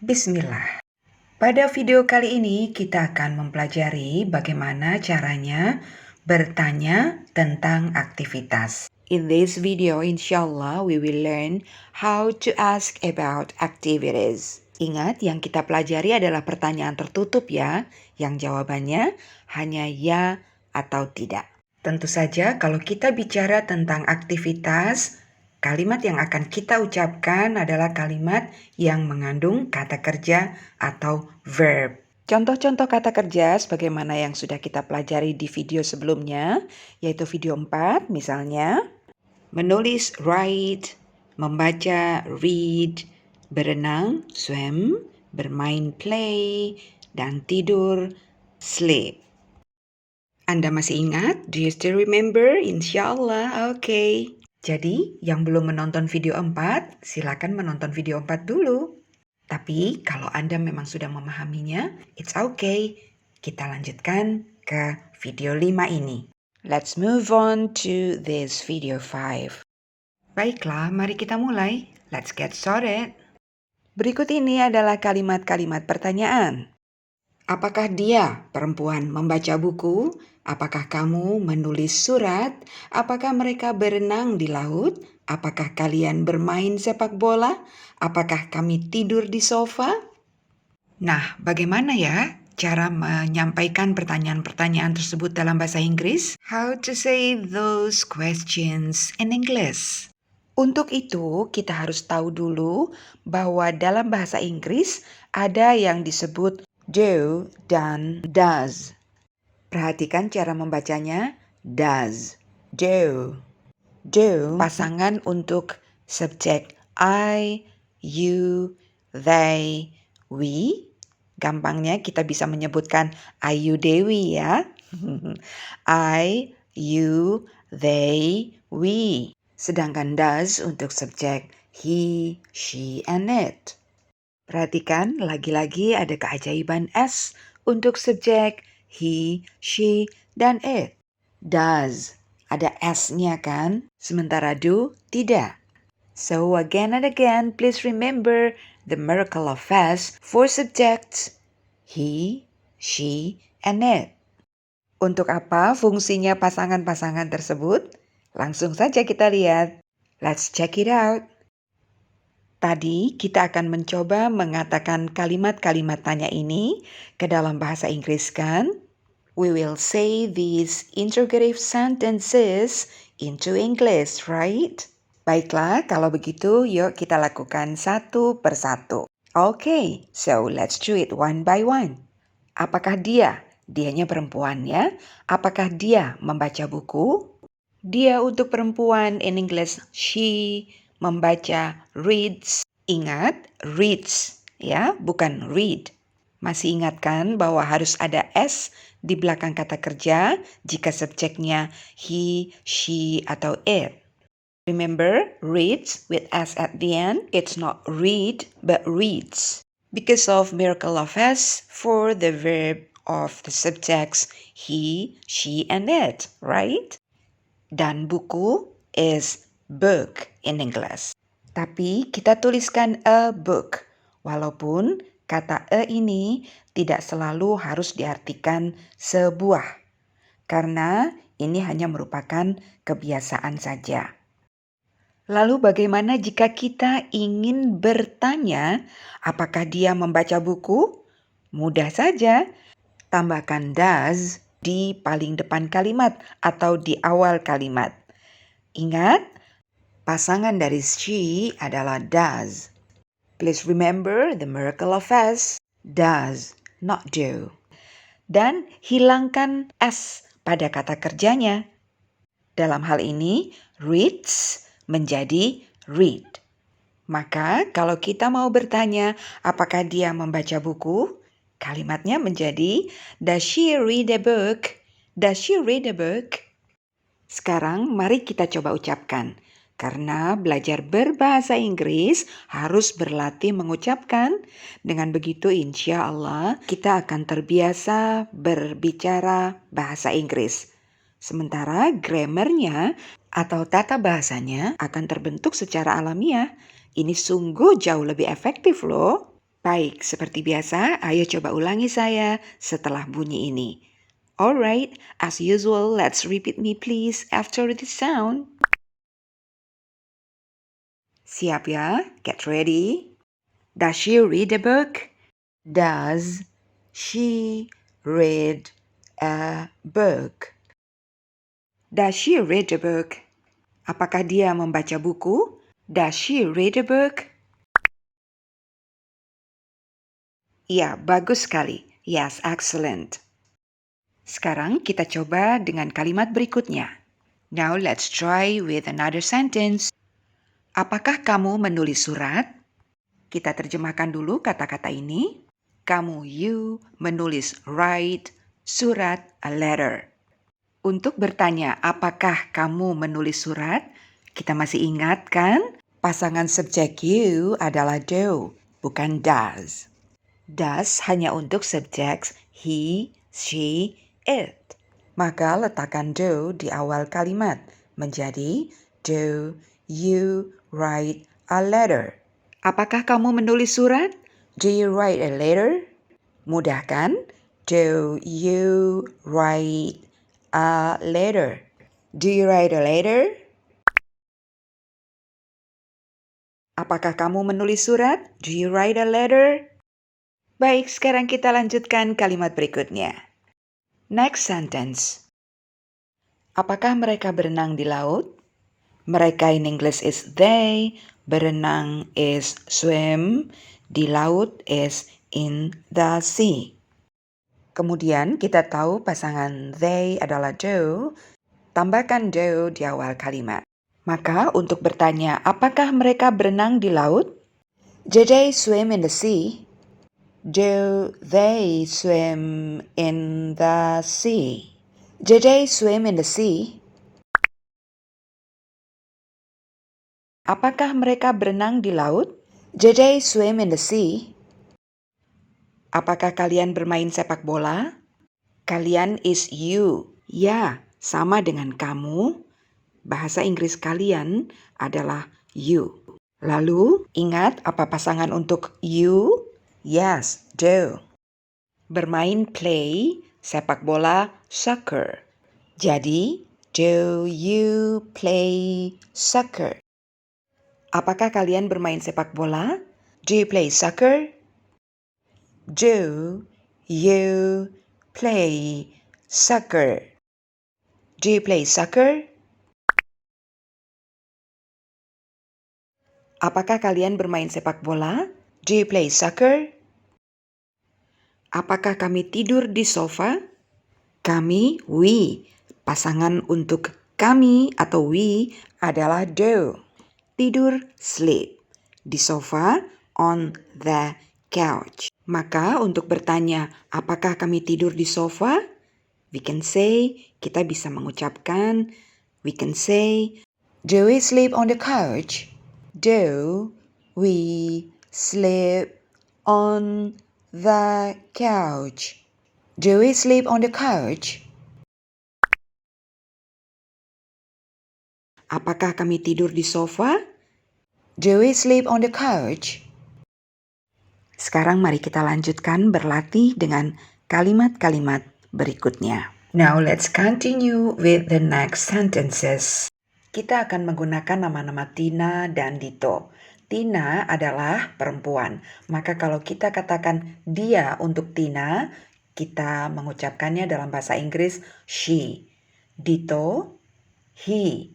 Bismillah. Pada video kali ini kita akan mempelajari bagaimana caranya bertanya tentang aktivitas. In this video, inshallah, we will learn how to ask about activities. Ingat, yang kita pelajari adalah pertanyaan tertutup ya, yang jawabannya hanya ya atau tidak. Tentu saja kalau kita bicara tentang aktivitas, kalimat yang akan kita ucapkan adalah kalimat yang mengandung kata kerja atau verb. Contoh-contoh kata kerja sebagaimana yang sudah kita pelajari di video sebelumnya, yaitu video 4 misalnya, menulis write, membaca read, berenang swim, bermain play, dan tidur sleep. Anda masih ingat? Do you still remember? Insyaallah, oke. Jadi, yang belum menonton video 4, silakan menonton video 4 dulu. Tapi, kalau Anda memang sudah memahaminya, it's okay. Kita lanjutkan ke video 5 ini. Let's move on to this video 5. Baiklah, mari kita mulai. Let's get started. Berikut ini adalah kalimat-kalimat pertanyaan. Apakah dia, perempuan, membaca buku? Apakah kamu menulis surat? Apakah mereka berenang di laut? Apakah kalian bermain sepak bola? Apakah kami tidur di sofa? Nah, bagaimana ya cara menyampaikan pertanyaan-pertanyaan tersebut dalam bahasa Inggris? How to say those questions in English? Untuk itu, kita harus tahu dulu bahwa dalam bahasa Inggris ada yang disebut do dan does. Perhatikan cara membacanya. Does, do. Do pasangan untuk subjek I, you, they, we. Gampangnya kita bisa menyebutkan Ayu Dewi ya. I, you, they, we. Sedangkan does untuk subjek he, she, and it. Perhatikan, lagi-lagi ada keajaiban S untuk subjek he, she, dan it. Does, ada S-nya kan? Sementara do, tidak. So again and again, please remember the miracle of S for subjects he, she, and it. Untuk apa fungsinya pasangan-pasangan tersebut? Langsung saja kita lihat. Let's check it out. Tadi kita akan mencoba mengatakan kalimat-kalimat tanya ini ke dalam bahasa Inggris kan? We will say these interrogative sentences into English, right? Baiklah, kalau begitu yuk kita lakukan satu persatu. Okay, so let's do it one by one. Apakah dia? Dianya perempuan ya. Apakah dia membaca buku? Dia untuk perempuan in English she. Membaca reads. Ingat, reads ya, bukan read. Masih ingat kan bahwa harus ada S di belakang kata kerja jika subjeknya he, she, atau it. Remember, reads with S at the end. It's not read, but reads. Because of miracle of S for the verb of the subjects he, she, and it, right? Dan buku is book in English. Tapi kita tuliskan a book, walaupun kata a ini tidak selalu harus diartikan sebuah, karena ini hanya merupakan kebiasaan saja. Lalu bagaimana jika kita ingin bertanya apakah dia membaca buku? Mudah saja, tambahkan does di paling depan kalimat atau di awal kalimat. Ingat, pasangan dari she adalah does. Please remember the miracle of S, does, not do. Dan hilangkan S pada kata kerjanya. Dalam hal ini, reads menjadi read. Maka kalau kita mau bertanya apakah dia membaca buku, kalimatnya menjadi does she read a book? Does she read a book? Sekarang mari kita coba ucapkan. Karena belajar berbahasa Inggris harus berlatih mengucapkan. Dengan begitu insya Allah kita akan terbiasa berbicara bahasa Inggris. Sementara grammarnya atau tata bahasanya akan terbentuk secara alamiah. Ini sungguh jauh lebih efektif loh. Baik, seperti biasa, ayo coba ulangi saya setelah bunyi ini. Alright, as usual, let's repeat me please after the sound. Siap ya? Get ready. Does she read a book? Does she read a book? Does she read a book? Apakah dia membaca buku? Does she read a book? Ya, bagus sekali. Yes, excellent. Sekarang kita coba dengan kalimat berikutnya. Now let's try with another sentence. Apakah kamu menulis surat? Kita terjemahkan dulu kata-kata ini. Kamu, you, menulis write, surat, a letter. Untuk bertanya apakah kamu menulis surat, kita masih ingat kan? Pasangan subjek you adalah do, bukan does. Does hanya untuk subjek he, she, it. Maka letakkan do di awal kalimat menjadi do you write a letter. Apakah kamu menulis surat? Do you write a letter? Mudah kan? Do you write a letter? Do you write a letter? Apakah kamu menulis surat? Do you write a letter? Baik, sekarang kita lanjutkan kalimat berikutnya. Next sentence. Apakah mereka berenang di laut? Mereka in English is they, berenang is swim, di laut is in the sea. Kemudian kita tahu pasangan they adalah do, tambahkan do di awal kalimat. Maka untuk bertanya apakah mereka berenang di laut? Do they swim in the sea? Do they swim in the sea? Do they swim in the sea? Apakah mereka berenang di laut? Do they swim in the sea? Apakah kalian bermain sepak bola? Kalian is you. Ya, sama dengan kamu. Bahasa Inggris kalian adalah you. Lalu, ingat apa pasangan untuk you? Yes, do. Bermain play, sepak bola, soccer. Jadi, do you play soccer? Apakah kalian bermain sepak bola? Do you play soccer? Do you play soccer? Do you play soccer? Apakah kalian bermain sepak bola? Do you play soccer? Apakah kami tidur di sofa? Kami, we. Pasangan untuk kami atau we adalah do. Tidur, sleep. Di sofa, on the couch. Maka untuk bertanya, apakah kami tidur di sofa? Kita bisa mengucapkan, we can say, do we sleep on the couch? Do we sleep on the couch? Do we sleep on the couch? Apakah kami tidur di sofa? Do we sleep on the couch? Sekarang mari kita lanjutkan berlatih dengan kalimat-kalimat berikutnya. Now let's continue with the next sentences. Kita akan menggunakan nama-nama Tina dan Dito. Tina adalah perempuan, maka kalau kita katakan dia untuk Tina, kita mengucapkannya dalam bahasa Inggris she. Dito, he.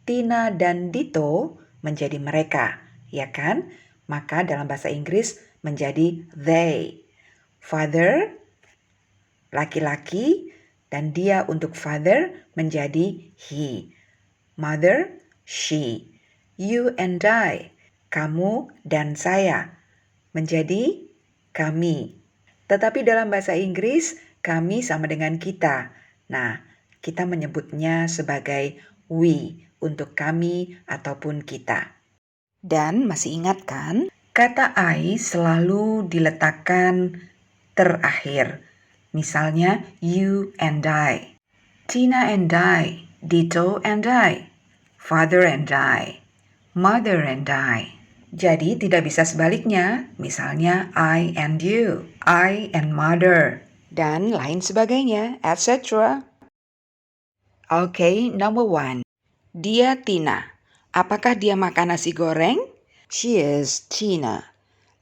Tina dan Dito menjadi mereka, ya kan? Maka dalam bahasa Inggris menjadi they. Father, laki-laki, dan dia untuk father menjadi he. Mother, she. You and I, kamu dan saya, menjadi kami. Tetapi dalam bahasa Inggris, kami sama dengan kita. Nah, kita menyebutnya sebagai we untuk kami ataupun kita. Dan masih ingat kan? Kata I selalu diletakkan terakhir. Misalnya, you and I. Tina and I. Dito and I. Father and I. Mother and I. Jadi tidak bisa sebaliknya, misalnya I and you, I and mother, dan lain sebagainya, etc. Okay, number 1. Dia Tina. Apakah dia makan nasi goreng? She is Tina.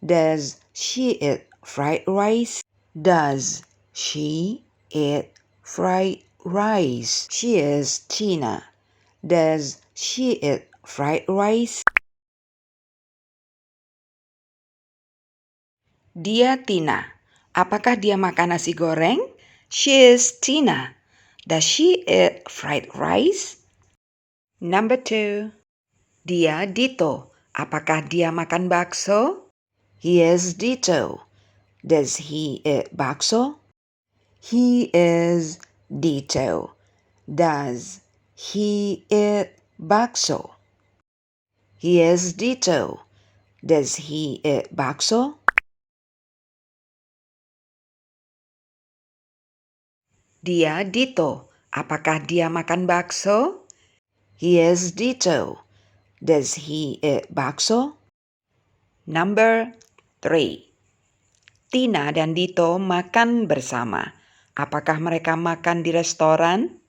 Does she eat fried rice? Does she eat fried rice? She is Tina. Does she eat fried rice? Dia Tina. Apakah dia makan nasi goreng? She is Tina. Does she eat fried rice? Number 2. Dia Dito. Apakah dia makan bakso? He is Dito. Does he eat bakso? He is Dito. Does he eat bakso? He is Dito. Does he eat bakso? Dia Dito. Apakah dia makan bakso? He is Dito. Does he eat bakso? Number 3. Tina dan Dito makan bersama. Apakah mereka makan di restoran?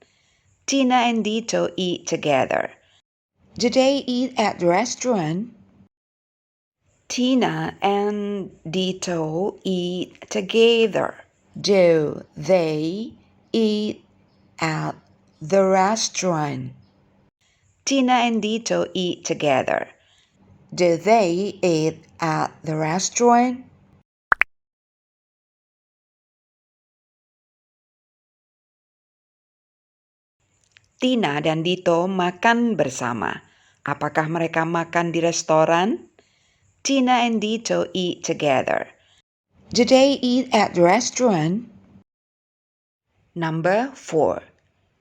Tina and Dito eat together. Do they eat at the restaurant? Tina and Dito eat together. Do they eat at the restaurant? Tina and Dito eat together. Do they eat at the restaurant? Tina dan Dito makan bersama. Apakah mereka makan di restoran? Tina and Dito eat together. Do they eat at the restaurant? Number 4.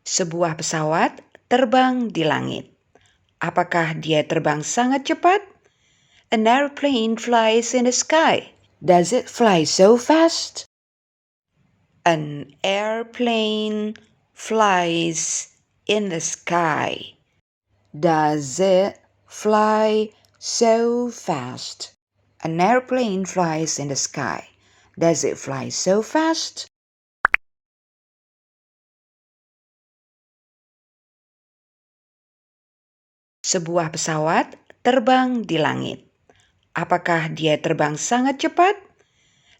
Sebuah pesawat terbang di langit. Apakah dia terbang sangat cepat? An airplane flies in the sky. Does it fly so fast? An airplane flies in the sky. Does it fly so fast? An airplane flies in the sky. Does it fly so fast? Sebuah pesawat terbang di langit. Apakah dia terbang sangat cepat?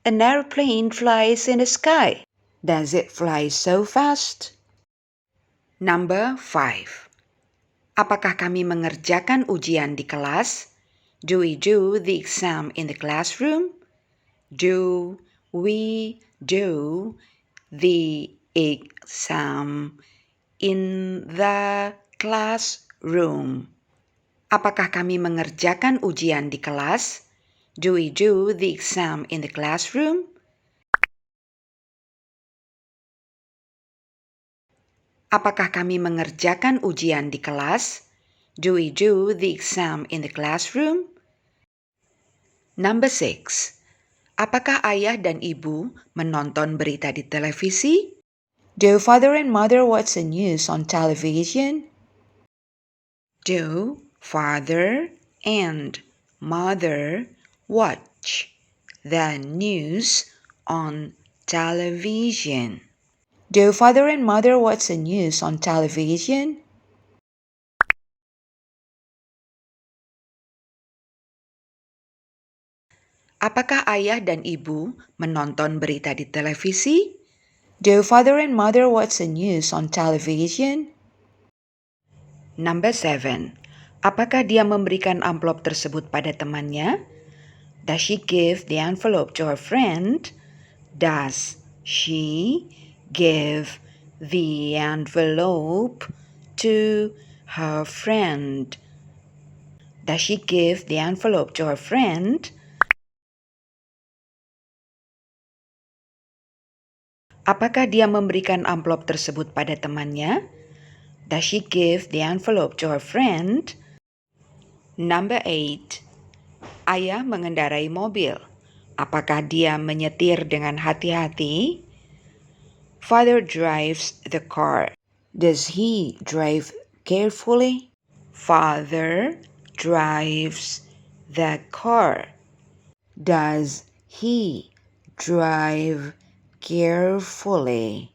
An airplane flies in the sky. Does it fly so fast? Number 5. Apakah kami mengerjakan ujian di kelas? Do we do the exam in the classroom? Do we do the exam in the classroom? Apakah kami mengerjakan ujian di kelas? Do we do the exam in the classroom? Apakah kami mengerjakan ujian di kelas? Do we do the exam in the classroom? Number 6. Apakah ayah dan ibu menonton berita di televisi? Do father and mother watch the news on television? Do father and mother watch the news on television? Do father and mother watch the news on television? Apakah ayah dan ibu menonton berita di televisi? Do father and mother watch the news on television? Number 7. Apakah dia memberikan amplop tersebut pada temannya? Does she give the envelope to her friend? Does she give the envelope to her friend? Does she give the envelope to her friend? Apakah dia memberikan amplop tersebut pada temannya? Does she give the envelope to her friend? Number 8. Ayah mengendarai mobil. Apakah dia menyetir dengan hati-hati? Father drives the car. Does he drive carefully? Father drives the car? Does he drive carefully?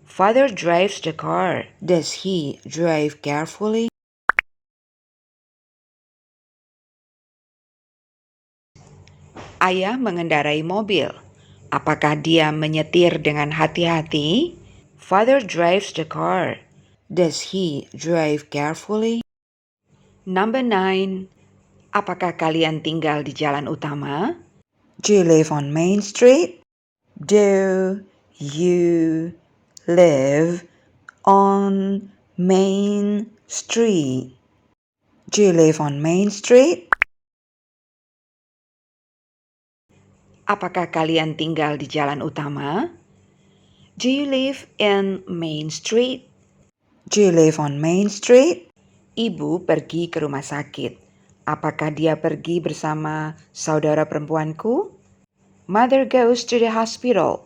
Father drives the car. Does he drive carefully? Ayah mengendarai mobil. Apakah dia menyetir dengan hati-hati? Father drives the car. Does he drive carefully? Number 9. Apakah kalian tinggal di jalan utama? Do you live on Main Street? Do you live on Main Street? Do you live on Main Street? Apakah kalian tinggal di jalan utama? Do you live in Main Street? Do you live on Main Street? Ibu pergi ke rumah sakit. Apakah dia pergi bersama saudara perempuanku? Mother goes to the hospital.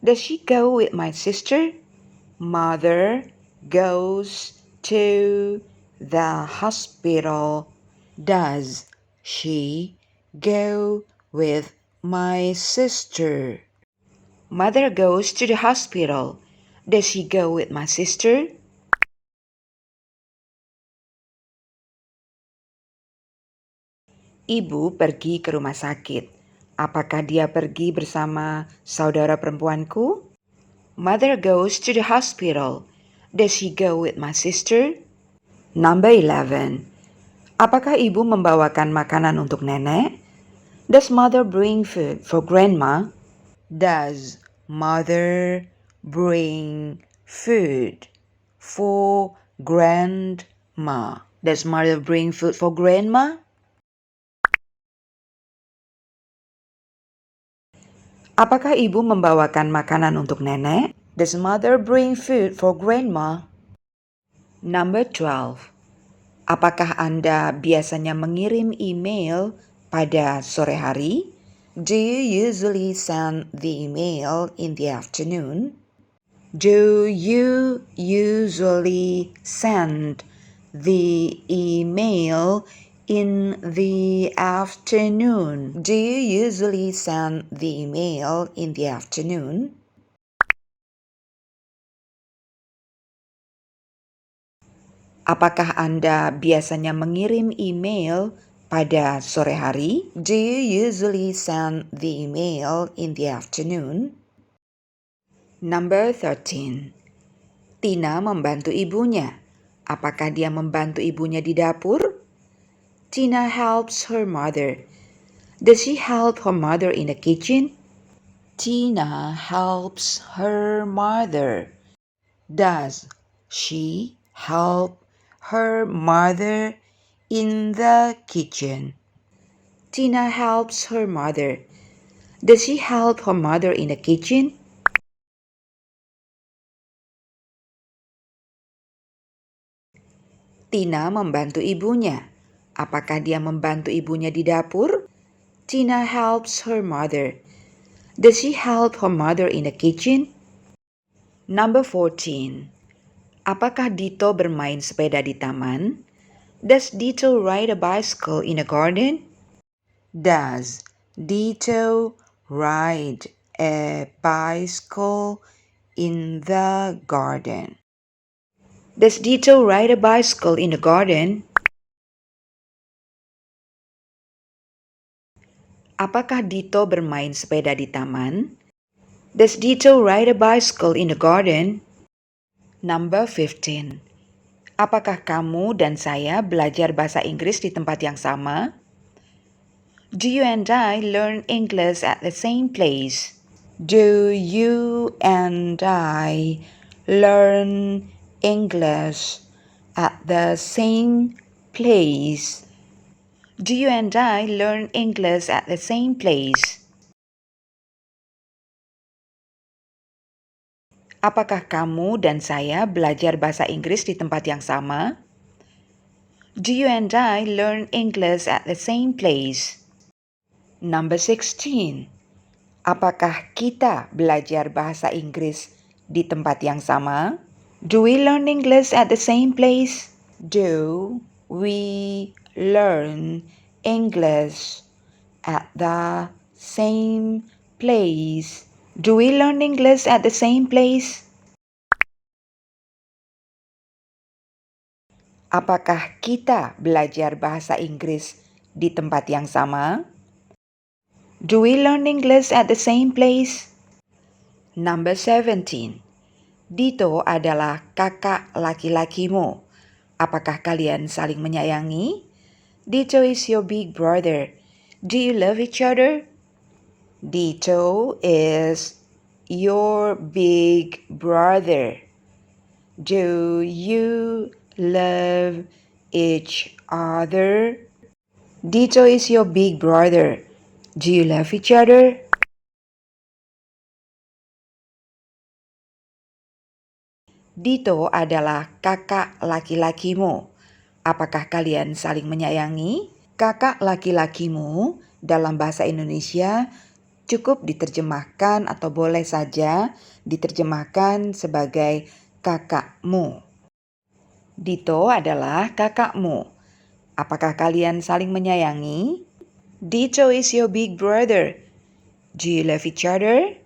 Does she go with my sister? Mother goes to the hospital. Does she go with my sister? Mother goes to the hospital. Does she go with my sister? Ibu pergi ke rumah sakit. Apakah dia pergi bersama saudara perempuanku? Mother goes to the hospital. Does she go with my sister? Number 11. Apakah ibu membawakan makanan untuk nenek? Does mother bring food for grandma? Does mother bring food for grandma? Does mother bring food for grandma? Apakah ibu membawakan makanan untuk nenek? Does mother bring food for grandma? Number 12. Apakah Anda biasanya mengirim email pada sore hari? Do you usually send the email in the afternoon? Do you usually send the email in the afternoon? Do you usually send the email in the afternoon? Apakah Anda biasanya mengirim email pada sore hari? Do you usually send the email in the afternoon? Number 13. Tina membantu ibunya. Apakah dia membantu ibunya di dapur? Tina helps her mother. Does she help her mother in the kitchen? Tina helps her mother. Does she help her mother in the kitchen? Tina helps her mother. Does she help her mother in the kitchen? Tina membantu ibunya. Apakah dia membantu ibunya di dapur? Tina helps her mother. Does she help her mother in the kitchen? Number 14. Apakah Dito bermain sepeda di taman? Does Dito ride a bicycle in a garden? Does Dito ride a bicycle in the garden? Does Dito ride a bicycle in the garden? Apakah Dito bermain sepeda di taman? Does Dito ride a bicycle in the garden? Number 15. Apakah kamu dan saya belajar bahasa Inggris di tempat yang sama? Do you and I learn English at the same place? Do you and I learn English at the same place? Do you and I learn English at the same place? Apakah kamu dan saya belajar bahasa Inggris di tempat yang sama? Do you and I learn English at the same place? Number 16. Apakah kita belajar bahasa Inggris di tempat yang sama? Do we learn English at the same place? Do we learn English at the same place? Do we learn English at the same place? Apakah kita belajar bahasa Inggris di tempat yang sama? Do we learn English at the same place? Number 17. Dito adalah kakak laki-lakimu. Apakah kalian saling menyayangi? Dito is your big brother. Do you love each other? Dito is your big brother. Do you love each other? Dito is your big brother. Do you love each other? Dito adalah kakak laki-lakimu. Apakah kalian saling menyayangi? Kakak laki-lakimu dalam bahasa Indonesia cukup diterjemahkan atau boleh saja diterjemahkan sebagai kakakmu. Dito adalah kakakmu. Apakah kalian saling menyayangi? Dito is your big brother. Do you love each other?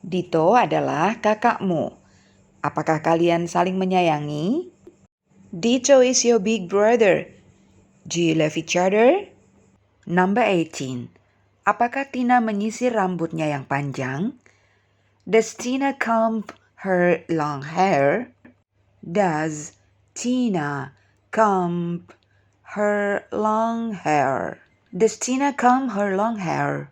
Dito adalah kakakmu. Apakah kalian saling menyayangi? Dito is your big brother. Do you love each other? Number 18. Apakah Tina menyisir rambutnya yang panjang? Does Tina comb her long hair? Does Tina comb her long hair? Does Tina comb her long hair?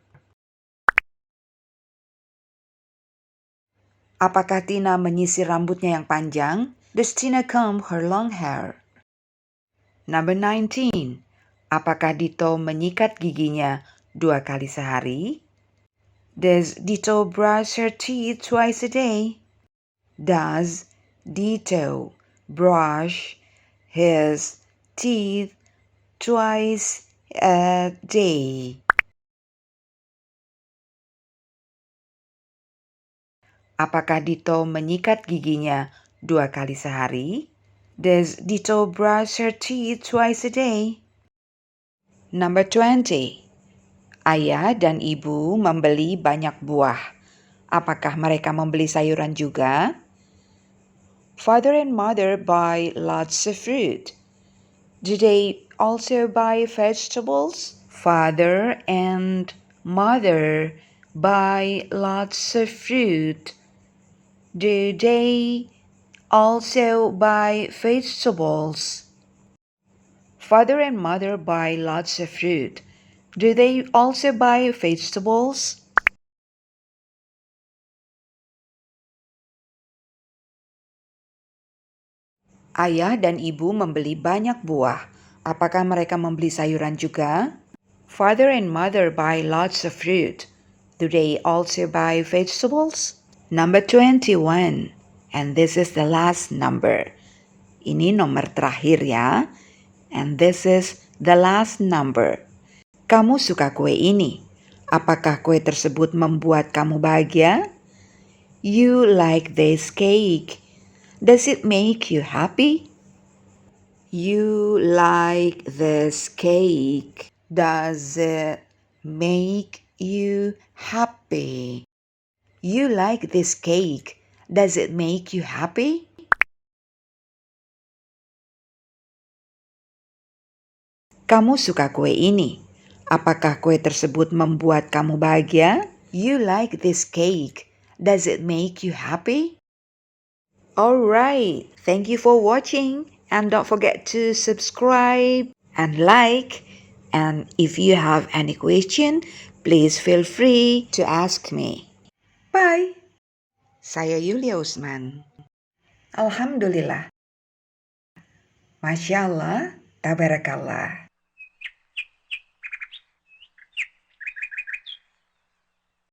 Apakah Tina menyisir rambutnya yang panjang? Does Tina comb her long hair? Number 19. Apakah Dito menyikat giginya 2 kali sehari? Does Dito brush her teeth twice a day? Does Dito brush his teeth twice a day? Apakah Dito menyikat giginya 2 kali sehari? Does Dito brush her teeth twice a day? Number 20. Ayah dan ibu membeli banyak buah. Apakah mereka membeli sayuran juga? Father and mother buy lots of fruit. Do they also buy vegetables? Father and mother buy lots of fruit. Do they also buy vegetables? Father and mother buy lots of fruit. Do they also buy vegetables? Ayah dan ibu membeli banyak buah. Apakah mereka membeli sayuran juga? Father and mother buy lots of fruit. Do they also buy vegetables? Number 21. And this is the last number. Ini nomor terakhir ya. And this is the last number. Kamu suka kue ini? Apakah kue tersebut membuat kamu bahagia? You like this cake. Does it make you happy? You like this cake. Does it make you happy? You like this cake. Does it make you happy? Kamu suka kue ini? Apakah kue tersebut membuat kamu bahagia? You like this cake. Does it make you happy? Alright, thank you for watching and don't forget to subscribe and like. And if you have any question, please feel free to ask me. Bye. Saya Yulia Usman. Alhamdulillah. Masya Allah, tabarakallah.